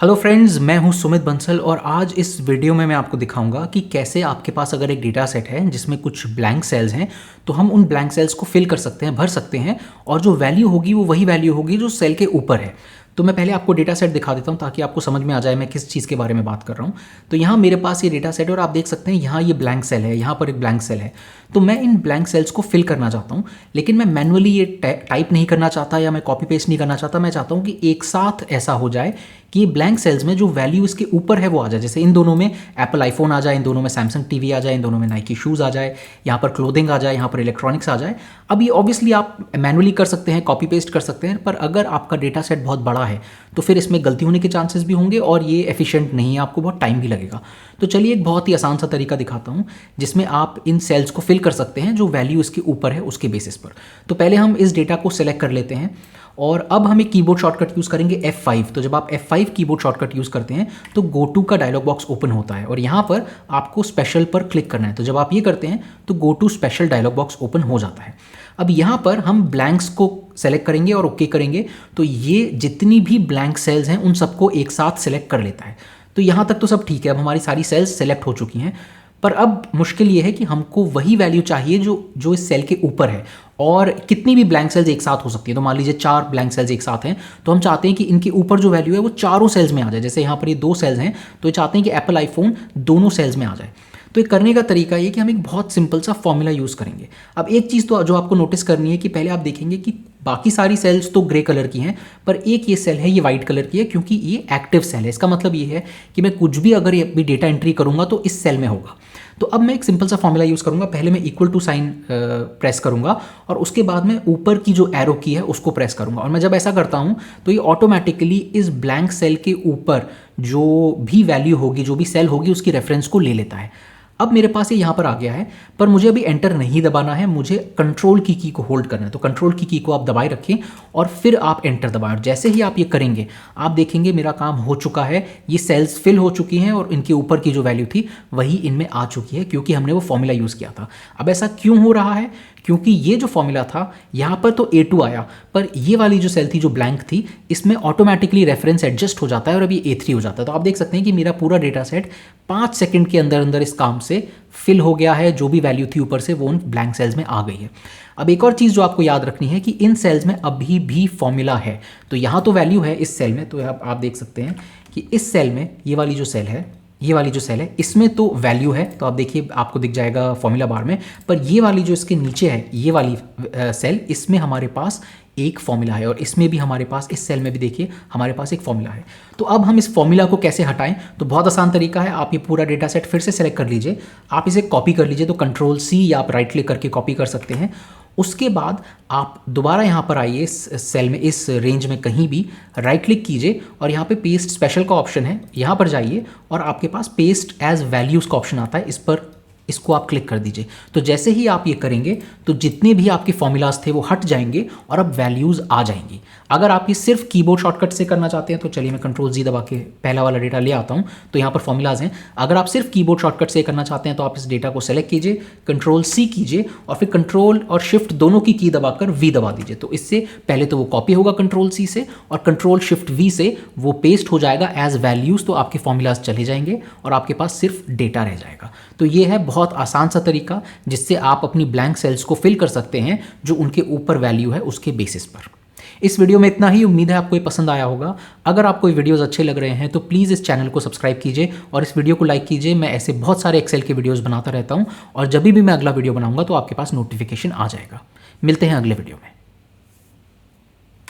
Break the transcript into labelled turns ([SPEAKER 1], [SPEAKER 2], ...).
[SPEAKER 1] Hello friends, मैं हूं सुमित बंसल और आज इस वीडियो में मैं आपको दिखाऊंगा कि कैसे आपके पास अगर एक डेटा सेट है जिसमें कुछ ब्लैंक सेल्स हैं तो हम उन ब्लैंक सेल्स को फिल कर सकते हैं, भर सकते हैं और जो वैल्यू होगी वो वही वैल्यू होगी जो सेल के ऊपर है। तो मैं पहले आपको डेटा सेट दिखा देता हूं ताकि आपको समझ में आ जाए मैं किस चीज़ के बारे में बात कर रहा हूं। तो यहाँ मेरे पास ये डेटा सेट है और आप देख सकते हैं यहाँ ये ब्लैंक सेल है, यहाँ पर एक ब्लैंक सेल है। तो मैं इन ब्लैंक सेल्स को फिल करना चाहता हूँ, लेकिन मैं मैनुअली ये टाइप नहीं करना चाहता या मैं कॉपी पेस्ट नहीं करना चाहता। मैं चाहता हूँ कि एक साथ ऐसा हो जाए कि ये ब्लैंक सेल्स में जो वैल्यू इसके ऊपर है वो आ जाए। जैसे इन दोनों में एप्पल आईफोन आ जाए, इन दोनों में सैमसंग टीवी आ जाए, इन दोनों में नाइकी शूज़ आ जाए, यहाँ पर क्लोथिंग आ जाए, यहाँ पर इलेक्ट्रॉनिक्स आ जाए। अब ये ऑब्वियसली आप मैनुअली कर सकते हैं, कॉपी पेस्ट कर सकते हैं, पर अगर आपका डेटा सेट बहुत बड़ा है तो फिर इसमें गलती होने के चांसेस भी होंगे और ये एफिशिएंट नहीं है, आपको बहुत टाइम भी लगेगा। तो चलिए एक बहुत ही आसान सा तरीका दिखाता हूँ जिसमें आप इन सेल्स को फिल कर सकते हैं जो वैल्यू इसके ऊपर है उसके बेसिस पर। तो पहले हम इस डेटा को सेलेक्ट कर लेते हैं और अब हम एक कीबोर्ड शॉर्टकट यूज़ करेंगे F5। तो जब आप F5 कीबोर्ड शॉर्टकट यूज़ करते हैं तो गो टू का डायलॉग बॉक्स ओपन होता है और यहाँ पर आपको स्पेशल पर क्लिक करना है। तो जब आप ये करते हैं तो go to special dialog box open हो जाता है। अब यहाँ पर हम ब्लैंक्स को सेलेक्ट करेंगे और ओके करेंगे तो ये जितनी भी ब्लैंक सेल्स हैं उन सबको एक साथ सेलेक्ट कर लेता है। तो यहाँ तक तो सब ठीक है, अब हमारी सारी सेल्स सेलेक्ट हो चुकी हैं। पर अब मुश्किल ये है कि हमको वही वैल्यू चाहिए जो इस सेल के ऊपर है। और कितनी भी ब्लैंक सेल्स एक साथ हो सकती है। तो मान लीजिए 4 ब्लैंक सेल्स एक साथ हैं तो हम चाहते हैं कि इनके ऊपर जो वैल्यू है वो चारों सेल्स में आ जाए। जैसे यहाँ पर ये 2 सेल्स हैं तो ये चाहते हैं कि एप्पल आईफोन दोनों सेल्स में आ जाए। तो ये करने का तरीका ये कि हम एक बहुत सिंपल सा फॉर्मूला यूज़ करेंगे। अब एक चीज़ तो जो आपको नोटिस करनी है कि पहले आप देखेंगे कि बाकी सारी सेल्स तो ग्रे कलर की हैं पर एक ये सेल है ये वाइट कलर की है क्योंकि ये एक्टिव सेल है। इसका मतलब ये है कि मैं कुछ भी अगर ये डेटा एंट्री करूँगा तो इस सेल में होगा। तो अब मैं एक सिंपल सा फॉर्मूला यूज़ करूँगा। पहले मैं इक्वल टू साइन प्रेस करूँगा और उसके बाद मैं ऊपर की जो एरो की है उसको प्रेस करूँगा। और मैं जब ऐसा करता हूँ तो ये ऑटोमेटिकली इस ब्लैंक सेल के ऊपर जो भी वैल्यू होगी, जो भी सेल होगी, उसकी रेफरेंस को ले लेता है। अब मेरे पास ये यहाँ पर आ गया है पर मुझे अभी एंटर नहीं दबाना है, मुझे कंट्रोल की को होल्ड करना है। तो कंट्रोल की को आप दबाए रखें और फिर आप एंटर दबाएं। और जैसे ही आप ये करेंगे आप देखेंगे मेरा काम हो चुका है, ये सेल्स फिल हो चुकी हैं और इनके ऊपर की जो वैल्यू थी वही इनमें आ चुकी है क्योंकि हमने वो फॉर्मूला यूज़ किया था। अब ऐसा क्यों हो रहा है? क्योंकि ये जो फॉर्मूला था यहाँ पर तो A2 आया पर ये वाली जो सेल थी जो ब्लैंक थी इसमें ऑटोमेटिकली रेफरेंस एडजस्ट हो जाता है और अभी A3 हो जाता है। तो आप देख सकते हैं कि मेरा पूरा डेटा सेट 5 सेकंड के अंदर अंदर इस काम से फिल हो गया है। जो भी वैल्यू थी ऊपर से वो उन ब्लैंक सेल्स में आ गई है। अब एक और चीज़ जो आपको याद रखनी है कि इन सेल्स में अभी भी फॉर्मूला है। तो यहाँ तो वैल्यू है इस सेल में, तो आप देख सकते हैं कि इस सेल में ये वाली जो सेल है, ये वाली जो सेल है इसमें तो वैल्यू है। तो आप देखिए आपको दिख जाएगा फॉर्मूला बार में, पर ये वाली जो इसके नीचे है ये वाली सेल, इसमें हमारे पास एक फॉर्मूला है और इसमें भी हमारे पास, इस सेल में भी देखिए हमारे पास एक फॉर्मूला है। तो अब हम इस फॉर्मूला को कैसे हटाएं? तो बहुत आसान तरीका है, आप ये पूरा डेटा सेट फिर से सेलेक्ट कर लीजिए, आप इसे कॉपी कर लीजिए। तो कंट्रोल C या आप राइट क्लिक करके कॉपी कर सकते हैं। उसके बाद आप दोबारा यहाँ पर आइए, इस सेल में, इस रेंज में कहीं भी राइट क्लिक कीजिए और यहाँ पे पेस्ट स्पेशल का ऑप्शन है, यहाँ पर जाइए और आपके पास पेस्ट एज वैल्यूज़ का ऑप्शन आता है, इस पर इसको आप क्लिक कर दीजिए। तो जैसे ही आप ये करेंगे तो जितने भी आपके फॉर्मूलाज थे वो हट जाएंगे और अब वैल्यूज़ आ जाएंगी। अगर आप ये सिर्फ कीबोर्ड शॉर्टकट से करना चाहते हैं तो चलिए मैं कंट्रोल Z दबा के पहला वाला डेटा ले आता हूँ। तो यहाँ पर फॉर्मूलाज हैं। अगर आप सिर्फ कीबोर्ड शॉर्टकट से करना चाहते हैं तो आप इस डेटा को सेलेक्ट कीजिए, कंट्रोल C कीजिए और फिर कंट्रोल और शिफ्ट दोनों की दबाकर V दबा दीजिए। तो इससे पहले तो वो कॉपी होगा कंट्रोल C से और कंट्रोल शिफ्ट V से वो पेस्ट हो जाएगा एज वैल्यूज़। तो आपके फॉर्मूलाज चले जाएंगे और आपके पास सिर्फ डेटा रह जाएगा। तो ये है बहुत आसान सा तरीका जिससे आप अपनी ब्लैंक सेल्स को फिल कर सकते हैं जो उनके ऊपर वैल्यू है उसके बेसिस पर। इस वीडियो में इतना ही, उम्मीद है आपको ये पसंद आया होगा। अगर आपको ये वीडियोस अच्छे लग रहे हैं तो प्लीज़ इस चैनल को सब्सक्राइब कीजिए और इस वीडियो को लाइक कीजिए। मैं ऐसे बहुत सारे एक्सेल के वीडियोस बनाता रहता हूँ और जब भी मैं अगला वीडियो बनाऊंगा तो आपके पास नोटिफिकेशन आ जाएगा। मिलते हैं अगले वीडियो में।